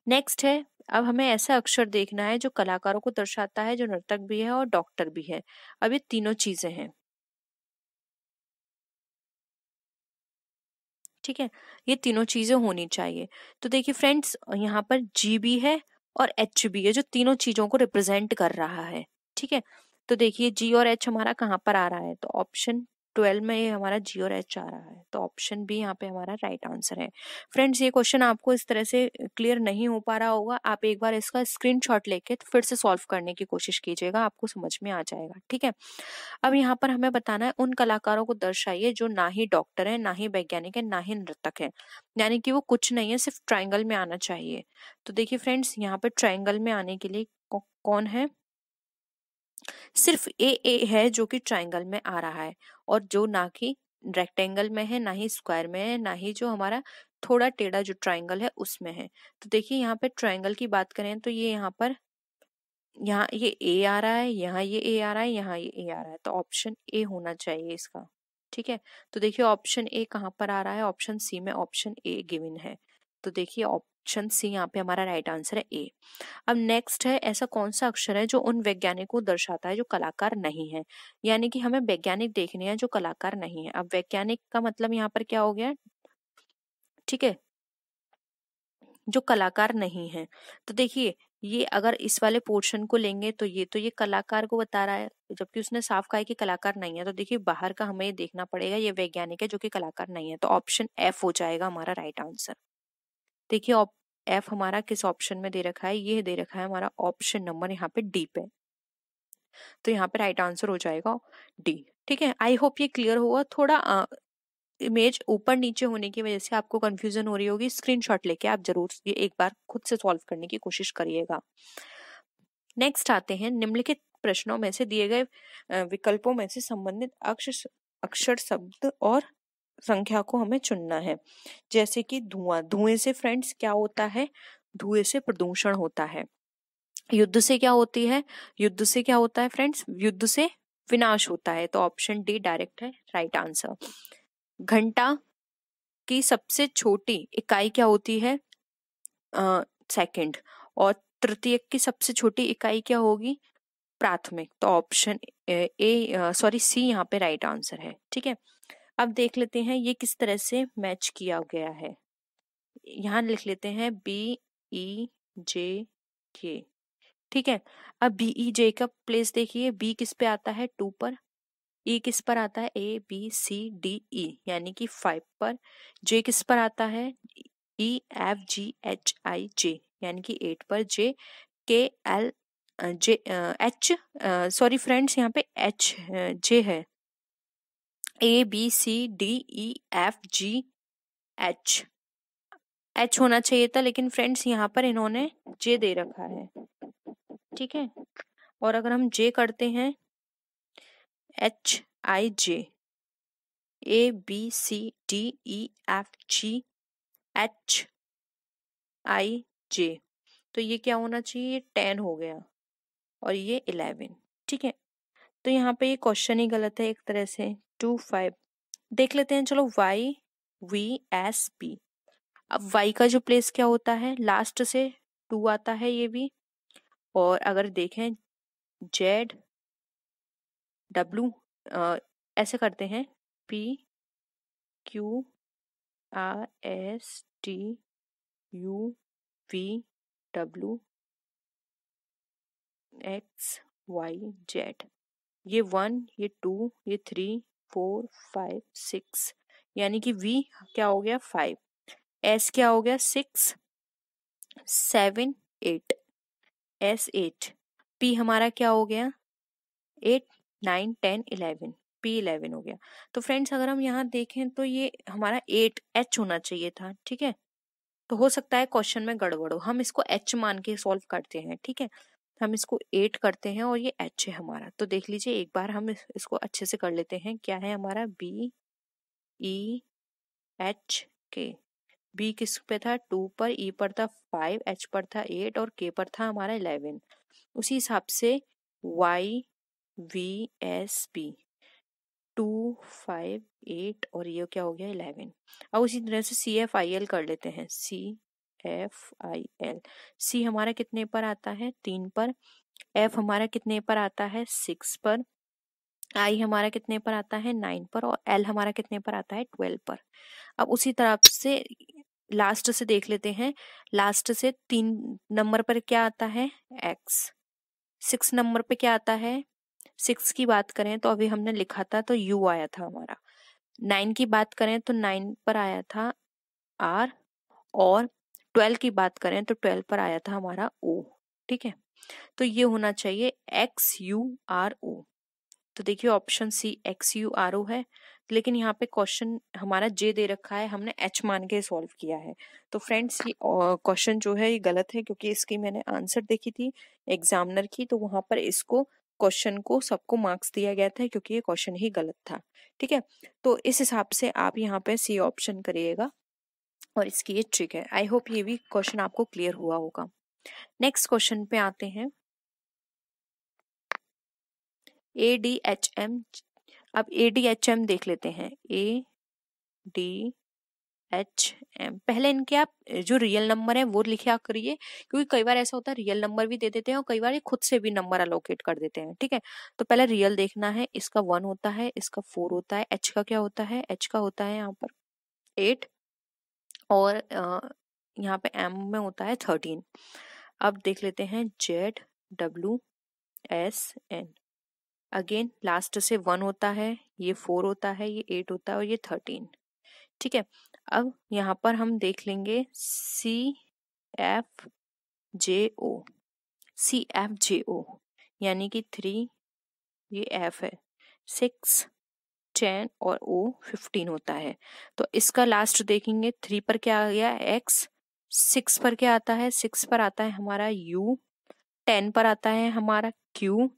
Speaker 1: नेक्स्ट है, अब हमें ऐसा अक्षर देखना है जो कलाकारों को दर्शाता है जो नर्तक भी है और डॉक्टर भी है। अब ये तीनों चीजें हैं। ठीक है, ये तीनों चीजें होनी चाहिए। तो देखिए फ्रेंड्स यहाँ पर जी भी है और एच भी है जो तीनों चीजों को रिप्रेजेंट कर रहा है। ठीक है, तो देखिए जी और एच हमारा कहाँ पर आ रहा है, तो ऑप्शन 12 में ये हमारा जी और एच आ रहा है, तो ऑप्शन बी यहाँ पे हमारा राइट आंसर है। फ्रेंड्स ये क्वेश्चन आपको इस तरह से क्लियर नहीं हो पा रहा होगा, आप एक बार इसका स्क्रीनशॉट लेके फिर से सॉल्व करने की कोशिश कीजिएगा, आपको समझ में आ जाएगा। ठीक है, अब यहाँ पर हमें बताना है उन कलाकारों को दर्शाइए जो ना ही डॉक्टर है ना ही वैज्ञानिक है ना ही नर्तक है, यानी कि वो कुछ नहीं है, सिर्फ ट्रायंगल में आना चाहिए। तो देखिए फ्रेंड्स यहाँ पे ट्रायंगल में आने के लिए कौन है, सिर्फ ए है जो कि ट्रायंगल में आ रहा है, और जो ना कि रेक्टेंगल में है ना ही स्क्वायर में है ना ही जो हमारा थोड़ा टेढ़ा जो ट्रायंगल है उसमें है। तो देखिए यहाँ पे ट्रायंगल की बात करें तो ये यहाँ पर यहाँ ये ए आ रहा है, यहाँ ये ए आ रहा है, यहाँ ये ए आ रहा है, तो ऑप्शन ए होना चाहिए इसका। ठीक है, तो देखिए ऑप्शन ए कहाँ पर आ रहा है, ऑप्शन सी में ऑप्शन ए गिवन है। तो देखिए ऑप्शन सी यहाँ पे हमारा राइट आंसर है ए। अब नेक्स्ट है, ऐसा कौन सा अक्षर है जो उन वैज्ञानिकों को दर्शाता है जो कलाकार नहीं है, यानी कि हमें वैज्ञानिक देखने हैं जो कलाकार नहीं है। अब वैज्ञानिक का मतलब यहाँ पर क्या हो गया, ठीक है, जो कलाकार नहीं है। तो देखिए ये अगर इस वाले पोर्शन को लेंगे तो ये कलाकार को बता रहा है, जबकि उसने साफ कहा है कि कलाकार नहीं है। तो देखिए बाहर का हमें देखना पड़ेगा, ये वैज्ञानिक है जो कि कलाकार नहीं है, तो ऑप्शन एफ हो जाएगा हमारा राइट आंसर। देखिए एफ हमारा किस ऑप्शन में दे रखा है, ये दे रखा है हमारा ऑप्शन नंबर यहाँ पे डी पे, तो यहाँ पे राइट आंसर हो जाएगा डी। ठीक है, आई होप ये क्लियर हुआ। थोड़ा इमेज ऊपर नीचे होने की वजह से आपको कंफ्यूजन हो रही होगी, स्क्रीनशॉट लेके आप जरूर ये एक बार खुद से सॉल्व करने की कोशिश करिएगा। नेक्स्ट आते हैं, निम्नलिखित प्रश्नों में से दिए गए विकल्पों में से संबंधित अक्षर शब्द और संख्या को हमें चुनना है। जैसे कि धुआं, धुएं से फ्रेंड्स क्या होता है, धुएं से प्रदूषण होता है। युद्ध से क्या होती है, युद्ध से क्या होता है फ्रेंड्स, युद्ध से विनाश होता है, तो ऑप्शन डी डायरेक्ट है राइट आंसर। घंटा की सबसे छोटी इकाई क्या होती है, सेकंड, और तृतीयक की सबसे छोटी इकाई क्या होगी, प्राथमिक, तो ऑप्शन सी यहाँ पे राइट आंसर है। ठीक है, अब देख लेते हैं ये किस तरह से मैच किया गया है। यहाँ लिख लेते हैं बी ई जे के। ठीक है, अब बी ई जे का प्लेस देखिए, बी किस पे आता है 2 पर, ई किस पर आता है ए बी सी डी ई यानी कि 5 पर, जे किस पर आता है ई एफ जी एच आई जे यानी कि 8 पर, J K L J H sorry friends यहाँ पे एच जे है, A B C D E F G H, H होना चाहिए था लेकिन फ्रेंड्स यहाँ पर इन्होंने जे दे रखा है। ठीक है, और अगर हम जे करते हैं H I J, A B C D E F G H I J, तो ये क्या होना चाहिए, 10 हो गया और ये 11। ठीक है, तो यहाँ पे ये क्वेश्चन ही गलत है एक तरह से। 2 5 देख लेते हैं, चलो वाई वी एस पी। अब वाई का जो प्लेस क्या होता है, लास्ट से 2 आता है ये भी, और अगर देखें जेड डब्लू ऐसे करते हैं, P Q R S T U V W X Y Z। ये 1, ये 2, ये 3, 4, 5, 6, यानी कि V क्या हो गया 5, S क्या हो गया 6, 7, 8, S 8, P हमारा क्या हो गया 8, 9, 10, 11, P 11 हो गया। तो फ्रेंड्स अगर हम यहाँ देखें तो ये हमारा 8 H होना चाहिए था, ठीक है। तो हो सकता है क्वेश्चन में गड़बड़ हो, हम इसको H मान के सॉल्व करते हैं, ठीक है। हम इसको 8 करते हैं और ये H है हमारा। तो देख लीजिए एक बार हम इसको अच्छे से कर लेते हैं। क्या है हमारा B E H K। B किस पे था 2 पर, E पर था 5, H पर था 8 और K पर था हमारा 11। उसी हिसाब से Y V S B 2, 5, 8 और ये क्या हो गया 11। अब उसी तरह से CFIL कर लेते हैं। CFIL, C हमारा कितने पर आता है 3 पर, F हमारा कितने पर आता है 6 पर, I हमारा कितने पर आता है 9 पर और L हमारा कितने पर आता है 12 पर। अब उसी तरह से लास्ट से देख लेते हैं। लास्ट से 3 नंबर पर क्या आता है X, 6 नंबर पे क्या आता है, 6 की बात करें तो अभी हमने लिखा था तो U आया था हमारा। 9 की बात करें तो 9 पर आया था R और 12 की बात करें तो 12 पर आया था हमारा O, ठीक है। तो ये होना चाहिए XURO। तो देखिए ऑप्शन सी XURO है, लेकिन यहाँ पे क्वेश्चन हमारा J दे रखा है, हमने H मान के सॉल्व किया है। तो फ्रेंड्स ये क्वेश्चन जो है ये गलत है, क्योंकि इसकी मैंने आंसर देखी थी एग्जामिनर की, तो वहां पर इसको क्वेश्चन को सबको मार्क्स दिया गया था क्योंकि ये क्वेश्चन ही गलत था, ठीक है। तो इस हिसाब से आप यहाँ पे सी ऑप्शन करिएगा और इसकी ये ट्रिक है। आई होप ये भी क्वेश्चन आपको क्लियर हुआ होगा। नेक्स्ट क्वेश्चन पे आते हैं। ADHM, अब ADHM देख लेते हैं। ADHM, पहले इनके आप जो रियल नंबर है वो लिखा करिए, क्योंकि कई बार ऐसा होता है रियल नंबर भी दे देते हैं और कई बार ये खुद से भी नंबर अलोकेट कर देते हैं, ठीक है। तो पहले रियल देखना है, इसका 1 होता है, इसका 4 होता है, H का क्या होता है, H का होता है यहाँ पर 8 और यहाँ पे M में होता है 13। अब देख लेते हैं ZWSN, अगेन लास्ट से 1 होता है, ये 4 होता है, ये 8 होता है और ये 13, ठीक है। अब यहाँ पर हम देख लेंगे CFJO यानी कि 3, ये F है, 6, 10 और O 15 होता है। तो इसका लास्ट देखेंगे, 3 पर क्या आ गया X, 6 पर क्या आता है, 6 पर आता है हमारा U, 10 पर आता है हमारा Q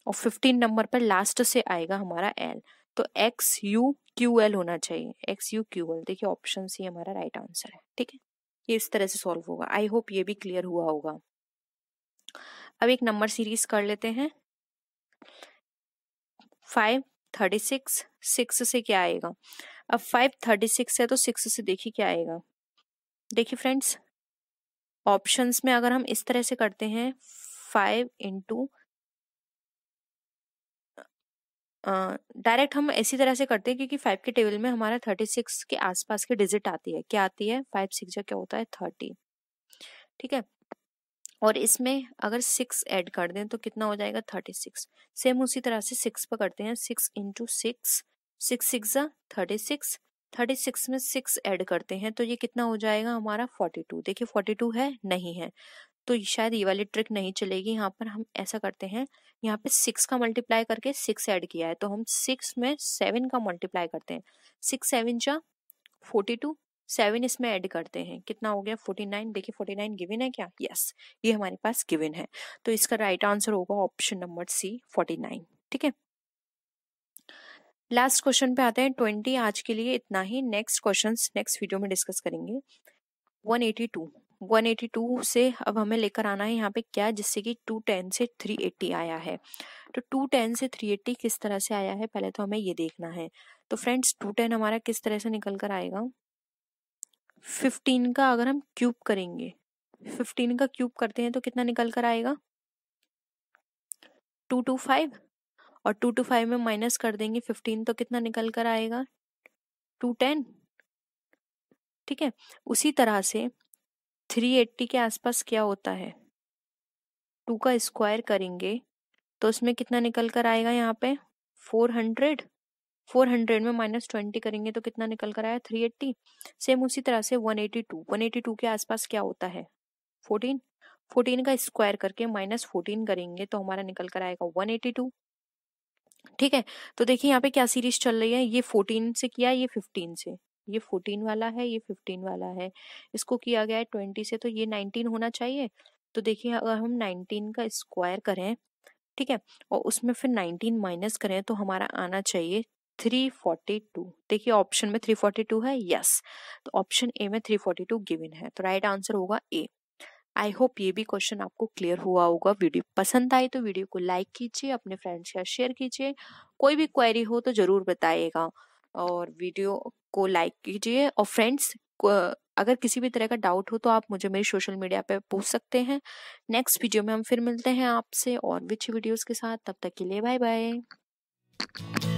Speaker 1: और 15 नंबर पर लास्ट से आएगा हमारा L। तो XUQL होना चाहिए, XUQL। देखिए ऑप्शन सी हमारा राइट आंसर है, ठीक है। ये इस तरह से सॉल्व होगा। आई होप ये भी क्लियर हुआ होगा। अब एक नंबर सीरीज कर लेते हैं। 5, 36, 6 से क्या आएगा। अब 5 36 है तो 6 से देखिए क्या आएगा। देखिए फ्रेंड्स ऑप्शंस में अगर हम इस तरह से करते हैं 5 इंटू डायरेक्ट हम इसी तरह से करते हैं, क्योंकि 5 के टेबल में हमारा 36 के आसपास की डिजिट आती है। क्या आती है 5 6 क्या होता है 30, ठीक है। और इसमें अगर 6 ऐड कर दें तो कितना हो जाएगा 36। सेम उसी तरह से 6 पर करते हैं, 6 इंटू 6, 6 6 36, 36 में 6 ऐड करते हैं तो ये कितना हो जाएगा हमारा 42। देखिए 42 है नहीं है, तो शायद ये वाली ट्रिक नहीं चलेगी। यहाँ पर हम ऐसा करते हैं, यहाँ पे 6 का मल्टीप्लाई करके 6 ऐड किया है तो हम 6 में 7 का मल्टीप्लाई करते हैं, 6 7 जा 42, 7 इसमें ऐड करते हैं, कितना हो गया 49। देखिए 49 गिवन है क्या, यस ये हमारे पास गिवन है। तो इसका राइट आंसर होगा ऑप्शन नंबर सी 49, ठीक है। लास्ट क्वेश्चन पे आते हैं 20। आज के लिए इतना ही, नेक्स्ट क्वेश्चंस नेक्स्ट वीडियो में डिस्कस करेंगे। 182 से अब हमें लेकर आना है यहाँ पे क्या, जिससे कि 210 से 380 आया है। तो 210 से 380 किस तरह से आया है पहले तो हमें ये देखना है। तो फ्रेंड्स 210 हमारा किस तरह से निकल कर आएगा, 15 का अगर हम क्यूब करेंगे, 15 का क्यूब करते हैं तो कितना निकल कर आएगा 225, और 2 to 5 में माइनस कर देंगे 15 तो कितना निकल कर आएगा 210। ठीक है, उसी तरह से 380 के आसपास क्या होता है, 2 का स्क्वायर करेंगे तो उसमें कितना निकल कर आएगा यहाँ पे 400। 400 में -20 करेंगे तो कितना निकल कर आया 380। सेम उसी तरह से 182 के आसपास क्या होता है 14। 14 का स्क्वायर करके -14 करेंगे तो हमारा निकल कर आएगा 182। ठीक है, तो देखिए यहाँ पे क्या सीरीज चल रही है, ये 14 से किया, ये 15 से, ये 14 वाला है, ये 15 वाला है, इसको किया गया है 20 से, तो ये 19 होना चाहिए। तो देखिए अगर हम 19 का स्क्वायर करें, ठीक है, और उसमें फिर 19 माइनस करें तो हमारा आना चाहिए 342। देखिए ऑप्शन में 342 है, यस, तो ऑप्शन ए में 342 गिवन है, तो राइट आंसर होगा ए। आई होप ये भी क्वेश्चन आपको क्लियर हुआ होगा। वीडियो पसंद आई तो वीडियो को लाइक कीजिए, अपने फ्रेंड्स के साथ शेयर कीजिए, कोई भी क्वेरी हो तो जरूर बताइएगा, और वीडियो को लाइक कीजिए। और फ्रेंड्स अगर किसी भी तरह का डाउट हो तो आप मुझे मेरी सोशल मीडिया पे पूछ सकते हैं। नेक्स्ट वीडियो में हम फिर मिलते हैं आपसे और विच वीडियोस के साथ, तब तक के लिए बाय बाय।